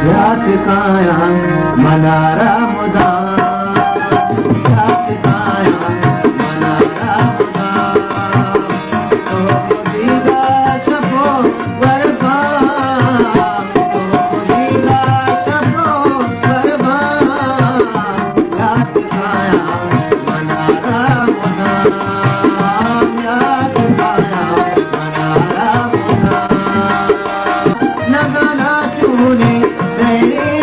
यात काया मनारा मुदा यात काया मनारा मुदा तो दिला सबो वरबा तो दिला सबो वरबा यात काया मनारा मुदा यात काया मनारा मुदा नगाना चूने तेरी